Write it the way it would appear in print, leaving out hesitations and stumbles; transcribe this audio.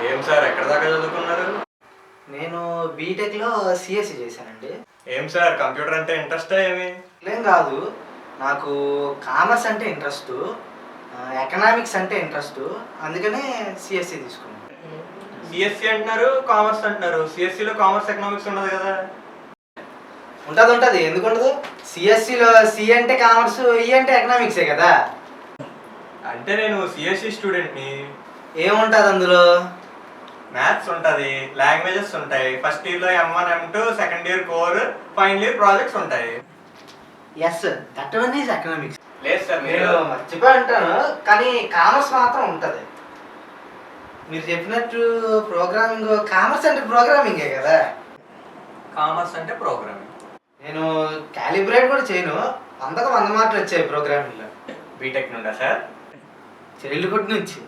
ఏం సార్ ఎక్కడ దాకా చదువుకున్నారు? నేను బీటెక్లో సిఎస్సి చేశానండి. ఏం సార్ కంప్యూటర్ అంటే ఇంట్రెస్టా ఏమి? ఏం కాదు, నాకు కామర్స్ అంటే ఇంట్రెస్ట్, ఎకనామిక్స్ అంటే ఇంట్రెస్ట్, అందుకనే సిఎస్సి తీసుకున్నాను. సిఎస్సి అంటున్నారు, కామర్స్ అంటున్నారు. సిఎస్సిలో కామర్స్ ఎకనామిక్స్ ఉండదు కదా? ఉంటుంది, ఎందుకు ఉండదు? సిఎస్సిలో సి అంటే కామర్స్, ఈ అంటే ఎకనామిక్సే కదా. అంటే నేను సిఎస్సి స్టూడెంట్ని. ఏముంటుంది అందులో? మ్యాథ్స్ ఉంటుంది, లాంగ్వేజెస్ ఉంటాయి. ఫస్ట్ ఇయర్లో M1 M2, second year core, final year projects ఉంటాయి. Yes, that one is economics. లేదు సార్, నేను మర్చిపోయి ఉంటాను, కానీ కామర్స్ మాత్రం ఉంటుంది. మీరు చెప్పినట్టు ప్రోగ్రామింగ్, కామర్స్ అంటే ప్రోగ్రామింగే కదా. కామర్స్ అంటే ప్రోగ్రామింగ్. నేను క్యాలిబ్రేట్ కూడా చేయను, అంతగా 100 మార్కులు వచ్చాయి ప్రోగ్రామింగ్లో. బీటెక్ నుండా సార్? చైల్డ్హుడ్ నుంచి.